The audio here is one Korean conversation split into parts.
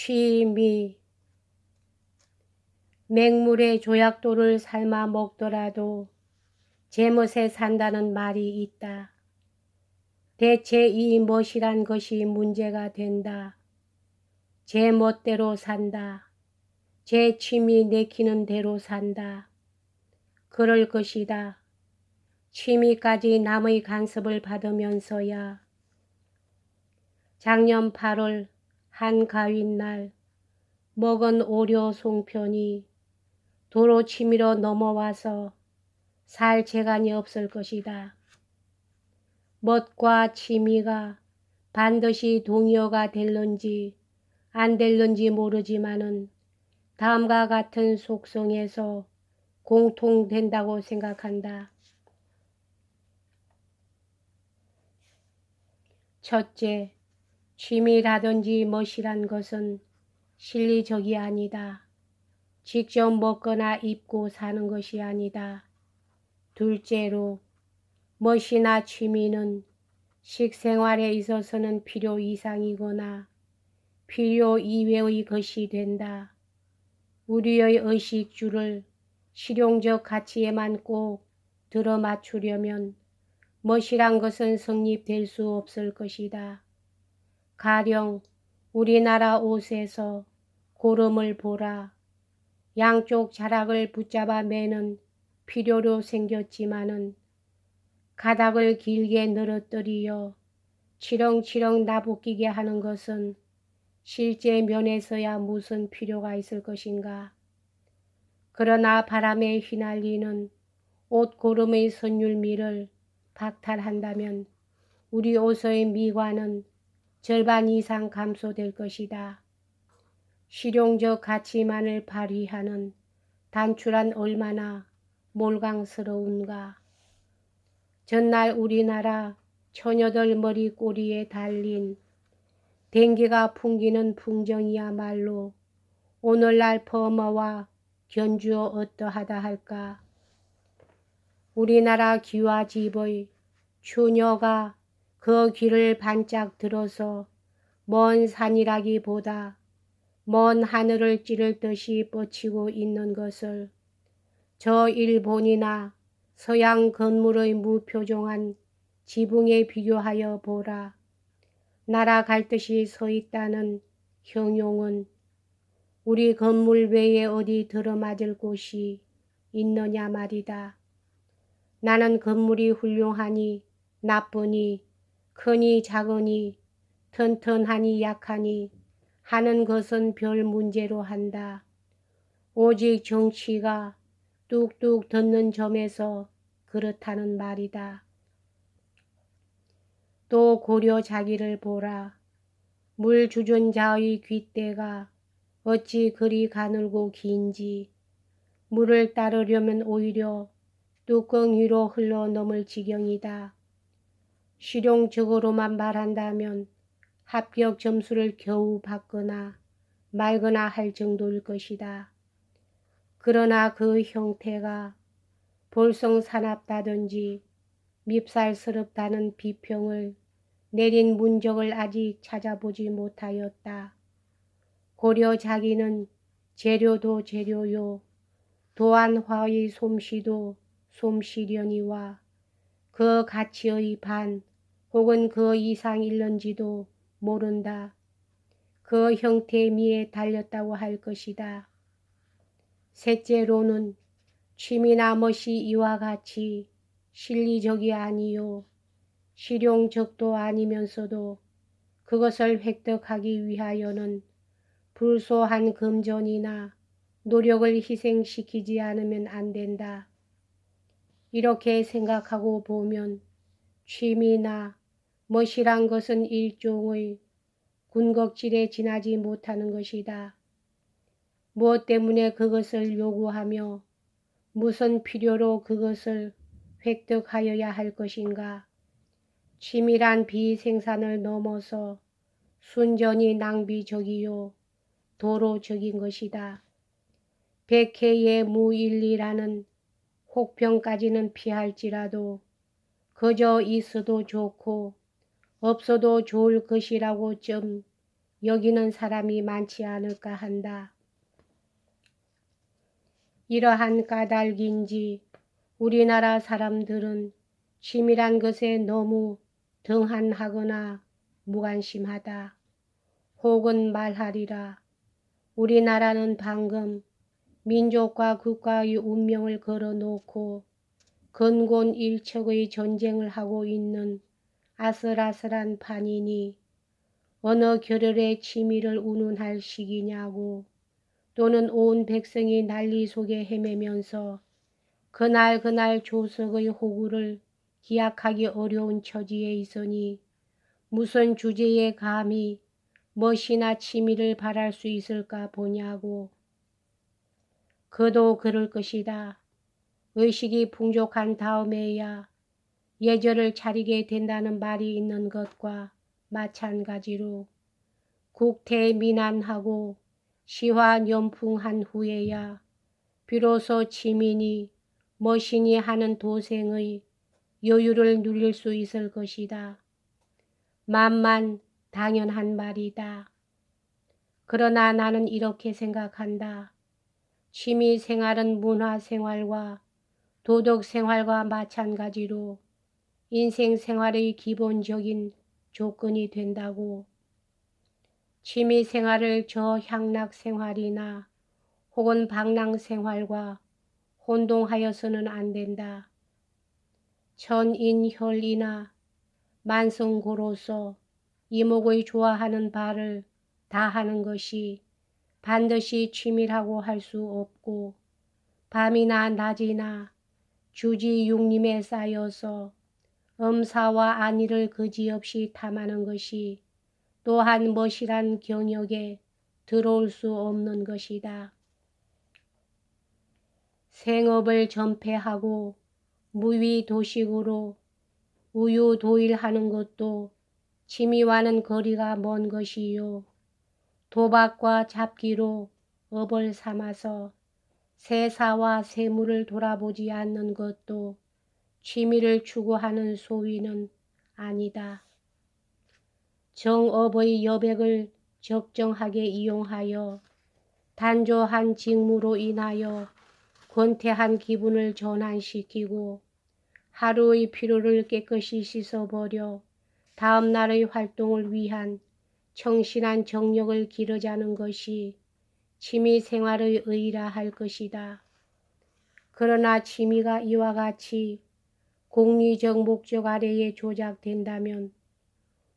취미. 맹물에 조약돌을 삶아 먹더라도 제멋에 산다는 말이 있다. 대체 이 멋이란 것이 문제가 된다. 제 멋대로 산다. 제 취미 내키는 대로 산다. 그럴 것이다. 취미까지 남의 간섭을 받으면서야. 작년 8월 한가윈날 먹은 오려 송편이 도로 치밀어 넘어와서 살 재간이 없을 것이다. 멋과 취미가 반드시 동의어가 될런지 안 될런지 모르지만은 다음과 같은 속성에서 공통된다고 생각한다. 첫째, 취미라든지 멋이란 것은 실리적이 아니다. 직접 먹거나 입고 사는 것이 아니다. 둘째로, 멋이나 취미는 식생활에 있어서는 필요 이상이거나 필요 이외의 것이 된다. 우리의 의식주를 실용적 가치에만 꼭 들어맞추려면 멋이란 것은 성립될 수 없을 것이다. 가령 우리나라 옷에서 고름을 보라. 양쪽 자락을 붙잡아 매는 필요로 생겼지만은 가닥을 길게 늘어뜨리어 치렁치렁 나부끼게 하는 것은 실제 면에서야 무슨 필요가 있을 것인가. 그러나 바람에 휘날리는 옷고름의 선율미를 박탈한다면 우리 옷의 미관은 절반 이상 감소될 것이다. 실용적 가치만을 발휘하는 단추란 얼마나 몰강스러운가. 전날 우리나라 처녀들 머리 꼬리에 달린 댕기가 풍기는 풍정이야말로 오늘날 퍼머와 견주어 어떠하다 할까. 우리나라 귀화집의 추녀가 그 귀를 반짝 들어서 먼 산이라기보다 먼 하늘을 찌를 듯이 뻗치고 있는 것을 저 일본이나 서양 건물의 무표정한 지붕에 비교하여 보라. 날아갈 듯이 서 있다는 형용은 우리 건물 외에 어디 들어맞을 곳이 있느냐 말이다. 나는 건물이 훌륭하니 나쁘니 크니 작으니 튼튼하니 약하니 하는 것은 별 문제로 한다. 오직 정치가 뚝뚝 듣는 점에서 그렇다는 말이다. 또 고려 자기를 보라. 물 주전 자의 귓대가 어찌 그리 가늘고 긴지 물을 따르려면 오히려 뚜껑 위로 흘러 넘을 지경이다. 실용적으로만 말한다면 합격 점수를 겨우 받거나 말거나 할 정도일 것이다. 그러나 그 형태가 볼성사납다든지 밉살스럽다는 비평을 내린 문적을 아직 찾아보지 못하였다. 고려 자기는 재료도 재료요 도안화의 솜씨도 솜씨려니와 그 가치의 반 혹은 그 이상일런지도 모른다. 그 형태미에 달렸다고 할 것이다. 셋째로는 취미나 멋이 이와 같이 실리적이 아니요 실용적도 아니면서도 그것을 획득하기 위하여는 불소한 금전이나 노력을 희생시키지 않으면 안 된다. 이렇게 생각하고 보면 취미나 멋이란 것은 일종의 군것질에 지나지 못하는 것이다. 무엇 때문에 그것을 요구하며 무슨 필요로 그것을 획득하여야 할 것인가. 취미란 비생산을 넘어서 순전히 낭비적이요 도로적인 것이다. 백해의 무일리라는 혹평까지는 피할지라도 그저 있어도 좋고 없어도 좋을 것이라고 좀 여기는 사람이 많지 않을까 한다. 이러한 까닭인지 우리나라 사람들은 취미란 것에 너무 등한하거나 무관심하다. 혹은 말하리라. 우리나라는 방금 민족과 국가의 운명을 걸어놓고 근곤일척의 전쟁을 하고 있는 아슬아슬한 판이니 어느 겨를에 취미를 운운할 시기냐고, 또는 온 백성이 난리 속에 헤매면서 그날 조석의 호구를 기약하기 어려운 처지에 있으니 무슨 주제에 감히 멋이나 취미를 바랄 수 있을까 보냐고. 그도 그럴 것이다. 의식이 풍족한 다음에야 예절을 차리게 된다는 말이 있는 것과 마찬가지로 국태민안하고 시화연풍한 후에야 비로소 지민이 머신이 하는 도생의 여유를 누릴 수 있을 것이다. 만만 당연한 말이다. 그러나 나는 이렇게 생각한다. 취미생활은 문화생활과 도덕생활과 마찬가지로 인생생활의 기본적인 조건이 된다고. 취미생활을 저향락생활이나 혹은 방랑생활과 혼동하여서는 안 된다. 천인혈이나 만성고로서 이목의 좋아하는 바를 다 하는 것이 반드시 취미라고 할 수 없고, 밤이나 낮이나 주지육림에 쌓여서 엄사와 안위를 그지없이 탐하는 것이 또한 멋이란 경역에 들어올 수 없는 것이다. 생업을 전폐하고 무위도식으로 우유도일하는 것도 취미와는 거리가 먼 것이요. 도박과 잡기로 업을 삼아서 세사와 세무를 돌아보지 않는 것도 취미를 추구하는 소위는 아니다. 정업의 여백을 적정하게 이용하여 단조한 직무로 인하여 권태한 기분을 전환시키고 하루의 피로를 깨끗이 씻어버려 다음 날의 활동을 위한 청신한 정력을 기르자는 것이 취미생활의 의의라 할 것이다. 그러나 취미가 이와 같이 공리적 목적 아래에 조작된다면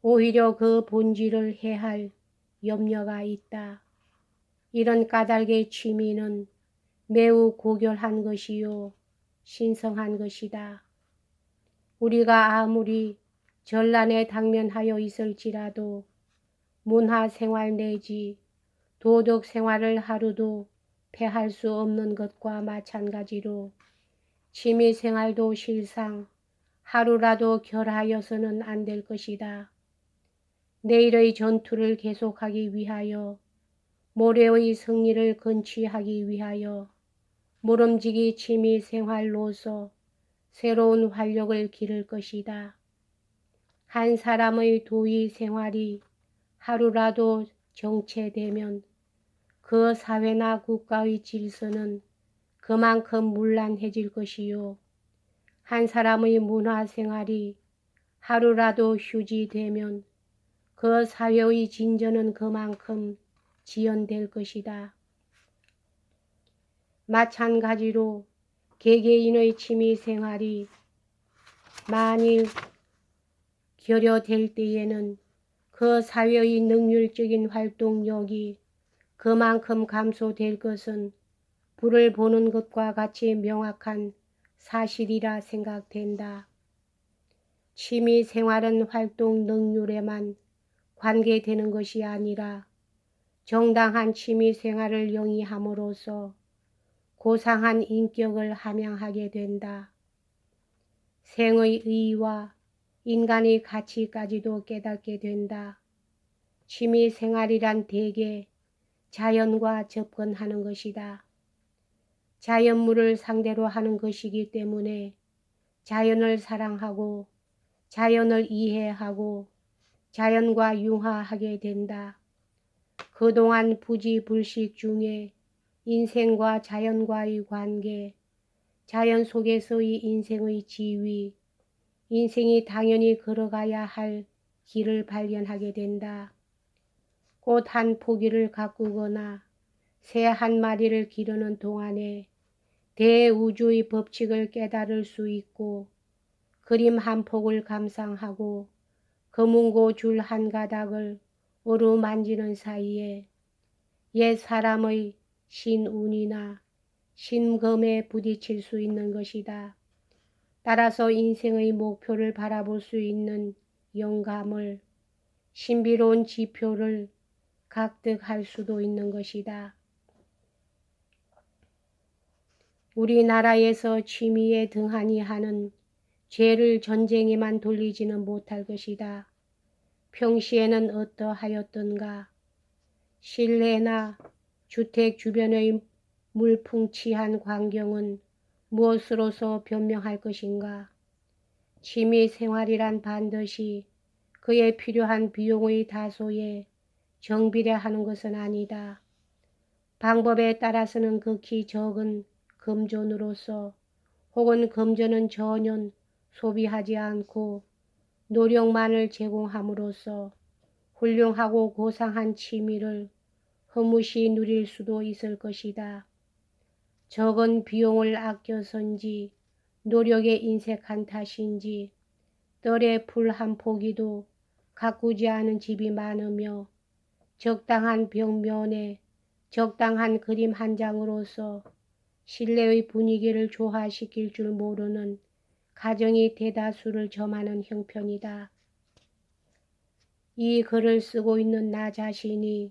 오히려 그 본질을 해할 염려가 있다. 이런 까닭의 취미는 매우 고결한 것이요 신성한 것이다. 우리가 아무리 전란에 당면하여 있을지라도 문화생활 내지 도덕생활을 하루도 패할 수 없는 것과 마찬가지로 취미생활도 실상 하루라도 결하여서는 안 될 것이다. 내일의 전투를 계속하기 위하여, 모레의 승리를 건취하기 위하여 모름지기 취미생활로서 새로운 활력을 기를 것이다. 한 사람의 도의 생활이 하루라도 정체되면 그 사회나 국가의 질서는 그만큼 문란해질 것이요. 한 사람의 문화생활이 하루라도 휴지되면 그 사회의 진전은 그만큼 지연될 것이다. 마찬가지로 개개인의 취미생활이 만일 결여될 때에는 그 사회의 능률적인 활동력이 그만큼 감소될 것은 불을 보는 것과 같이 명확한 사실이라 생각된다. 취미생활은 활동 능률에만 관계되는 것이 아니라 정당한 취미생활을 영위함으로써 고상한 인격을 함양하게 된다. 생의 의의와 인간의 가치까지도 깨닫게 된다. 취미생활이란 대개 자연과 접근하는 것이다. 자연물을 상대로 하는 것이기 때문에 자연을 사랑하고 자연을 이해하고 자연과 융화하게 된다. 그동안 부지불식 중에 인생과 자연과의 관계, 자연 속에서의 인생의 지위, 인생이 당연히 걸어가야 할 길을 발견하게 된다. 꽃 한 포기를 가꾸거나 새 한 마리를 기르는 동안에 대우주의 법칙을 깨달을 수 있고 그림 한 폭을 감상하고 검은고 줄 한 가닥을 어루만지는 사이에 옛 사람의 신운이나 신금에 부딪힐 수 있는 것이다. 따라서 인생의 목표를 바라볼 수 있는 영감을, 신비로운 지표를 각득할 수도 있는 것이다. 우리나라에서 취미에 등한히 하는 죄를 전쟁에만 돌리지는 못할 것이다. 평시에는 어떠하였던가? 실내나 주택 주변의 물풍치한 광경은 무엇으로서 변명할 것인가? 취미 생활이란 반드시 그에 필요한 비용의 다소에 정비례하는 것은 아니다. 방법에 따라서는 극히 적은 금전으로서 혹은 금전은 전혀 소비하지 않고 노력만을 제공함으로써 훌륭하고 고상한 취미를 허무시 누릴 수도 있을 것이다. 적은 비용을 아껴선지 노력에 인색한 탓인지 뜰에 풀 한 포기도 가꾸지 않은 집이 많으며 적당한 벽면에 적당한 그림 한 장으로서 실내의 분위기를 조화시킬 줄 모르는 가정이 대다수를 점하는 형편이다. 이 글을 쓰고 있는 나 자신이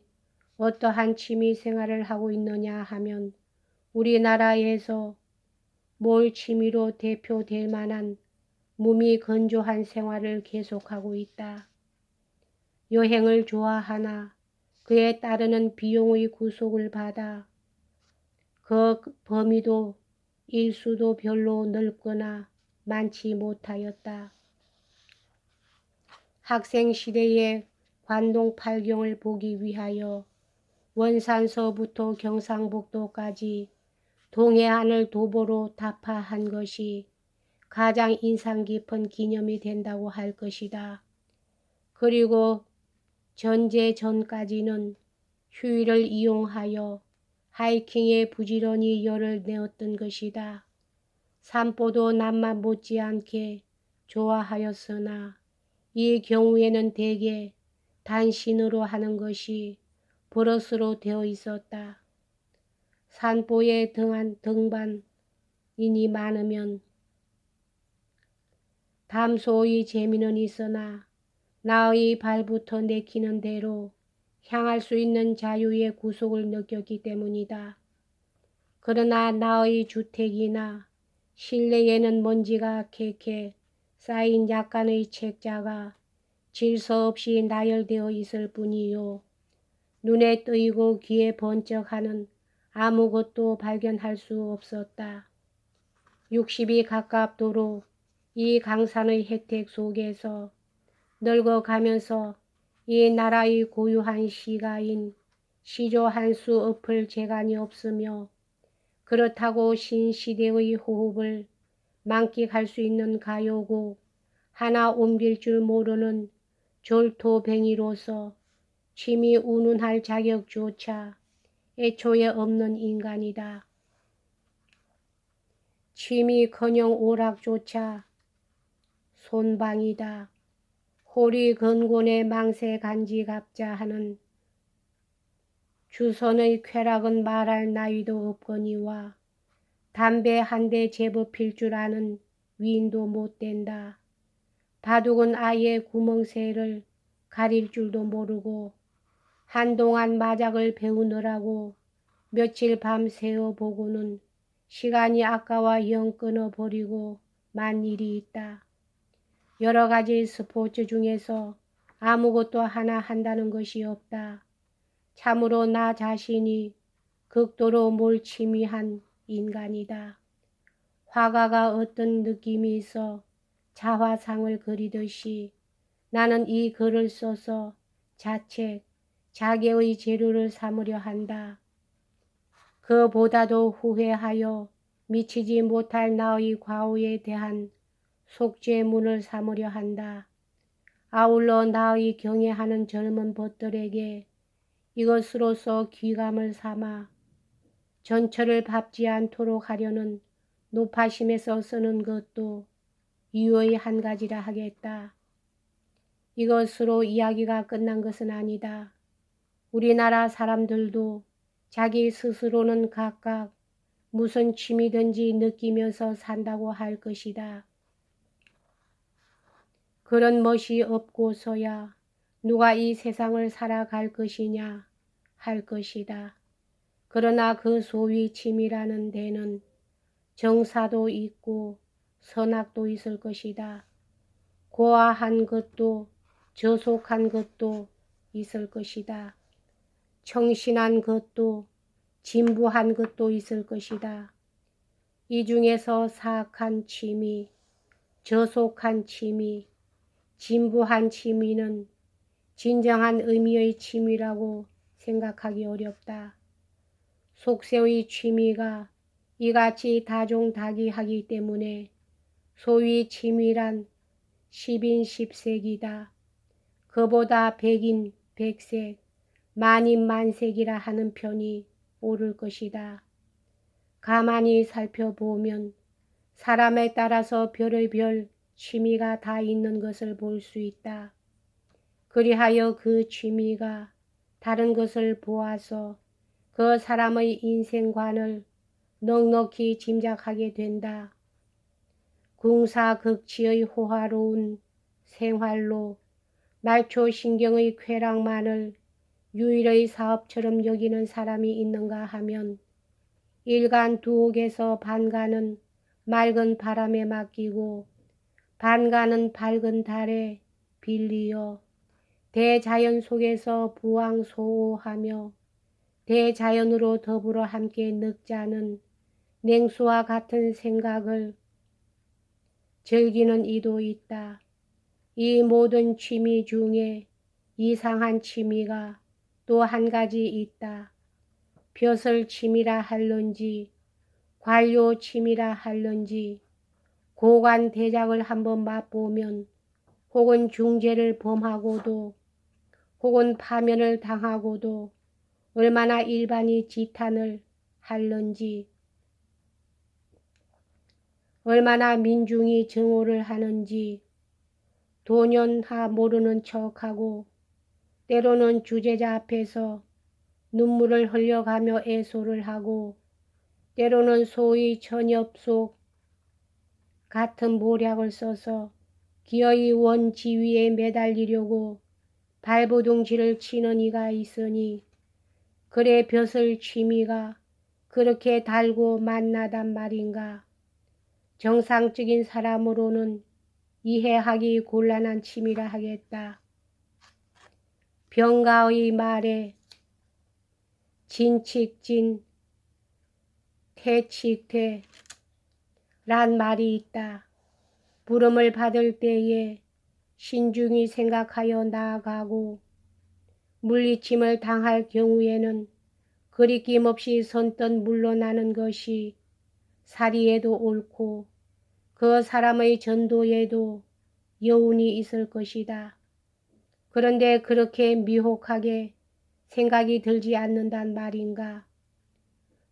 어떠한 취미 생활을 하고 있느냐 하면 우리나라에서 뭘 취미로 대표될 만한 몸이 건조한 생활을 계속하고 있다. 여행을 좋아하나 그에 따르는 비용의 구속을 받아 그 범위도 일수도 별로 넓거나 많지 못하였다. 학생 시대에 관동 팔경을 보기 위하여 원산서부터 경상북도까지 동해안을 도보로 타파한 것이 가장 인상 깊은 기념이 된다고 할 것이다. 그리고 전제 전까지는 휴일을 이용하여 하이킹에 부지런히 열을 내었던 것이다. 산보도 남만 못지않게 좋아하였으나 이 경우에는 대개 단신으로 하는 것이 버릇으로 되어 있었다. 산보에 등반인이 많으면 담소의 재미는 있으나 나의 발부터 내키는 대로 향할 수 있는 자유의 구속을 느꼈기 때문이다. 그러나 나의 주택이나 실내에는 먼지가 캐캐 쌓인 약간의 책자가 질서 없이 나열되어 있을 뿐이요. 눈에 뜨이고 귀에 번쩍하는 아무것도 발견할 수 없었다. 60이 가깝도록 이 강산의 혜택 속에서 늙어가면서 이 나라의 고유한 시가인 시조할 수 없을 재간이 없으며 그렇다고 신시대의 호흡을 만끽할 수 있는 가요곡 하나 옮길 줄 모르는 졸토뱅이로서 취미 운운할 자격조차 애초에 없는 인간이다. 취미커녕 오락조차 손방이다. 호리 건곤의 망세 간지갑자 하는 주선의 쾌락은 말할 나위도 없거니와 담배 한 대 제법 필 줄 아는 위인도 못 된다. 바둑은 아예 구멍새를 가릴 줄도 모르고 한동안 마작을 배우느라고 며칠 밤 새워 보고는 시간이 아까워 영 끊어버리고 만 일이 있다. 여러 가지 스포츠 중에서 아무것도 하나 한다는 것이 없다. 참으로 나 자신이 극도로 몰취미한 인간이다. 화가가 어떤 느낌이 있어 자화상을 그리듯이 나는 이 글을 써서 자책, 자기의 재료를 삼으려 한다. 그보다도 후회하여 미치지 못할 나의 과오에 대한 속죄문을 삼으려 한다. 아울러 나의 경애하는 젊은 벗들에게 이것으로서 귀감을 삼아 전처를 밟지 않도록 하려는 노파심에서 쓰는 것도 유의 한 가지라 하겠다. 이것으로 이야기가 끝난 것은 아니다. 우리나라 사람들도 자기 스스로는 각각 무슨 취미든지 느끼면서 산다고 할 것이다. 그런 멋이 없고서야 누가 이 세상을 살아갈 것이냐 할 것이다. 그러나 그 소위 취미라는 데는 정사도 있고 선악도 있을 것이다. 고아한 것도 저속한 것도 있을 것이다. 청신한 것도 진부한 것도 있을 것이다. 이 중에서 사악한 취미, 저속한 취미, 진부한 취미는 진정한 의미의 취미라고 생각하기 어렵다. 속세의 취미가 이같이 다종다기하기 때문에 소위 취미란 십인십색이다. 그보다 백인 백색, 만인 만색이라 하는 편이 옳을 것이다. 가만히 살펴보면 사람에 따라서 별의별 취미가 다 있는 것을 볼 수 있다. 그리하여 그 취미가 다른 것을 보아서 그 사람의 인생관을 넉넉히 짐작하게 된다. 궁사극치의 호화로운 생활로 말초신경의 쾌락만을 유일의 사업처럼 여기는 사람이 있는가 하면 일간 두옥에서 반간은 맑은 바람에 맡기고 반간은 밝은 달에 빌리어 대자연 속에서 부황소호하며 대자연으로 더불어 함께 늙자는 냉수와 같은 생각을 즐기는 이도 있다. 이 모든 취미 중에 이상한 취미가 또 한 가지 있다. 벼슬 취미라 할런지 관료 취미라 할런지 고관 대작을 한번 맛보면 혹은 중죄를 범하고도 혹은 파면을 당하고도 얼마나 일반이 지탄을 할는지 얼마나 민중이 정오를 하는지 도년하 모르는 척하고 때로는 주제자 앞에서 눈물을 흘려가며 애소를 하고 때로는 소위 천엽속 같은 모략을 써서 기어이 원지위에 매달리려고 발버둥질을 치는 이가 있으니 그래 벼슬 취미가 그렇게 달고 만나단 말인가. 정상적인 사람으로는 이해하기 곤란한 취미라 하겠다. 병가의 말에 진칙진 태칙태란 말이 있다. 부름을 받을 때에 신중히 생각하여 나아가고 물리침을 당할 경우에는 거리낌 없이 선뜻 물러나는 것이 사리에도 옳고 그 사람의 전도에도 여운이 있을 것이다. 그런데 그렇게 미혹하게 생각이 들지 않는단 말인가.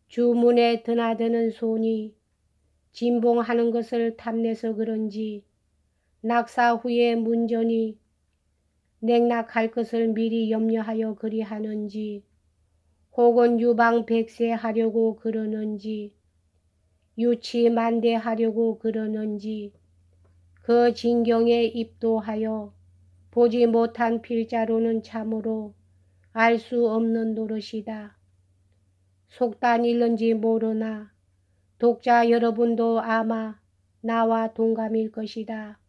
주문에 드나드는 손이 진봉하는 것을 탐내서 그런지 낙사 후에 문전이 냉락할 것을 미리 염려하여 그리하는지 혹은 유방백세하려고 그러는지 유치만대하려고 그러는지 그 진경에 입도하여 보지 못한 필자로는 참으로 알 수 없는 노릇이다. 속단 일는지 모르나 독자 여러분도 아마 나와 동감일 것이다.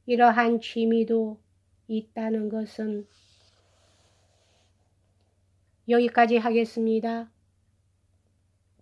이러한 취미도 있다는 것은 여기까지 하겠습니다.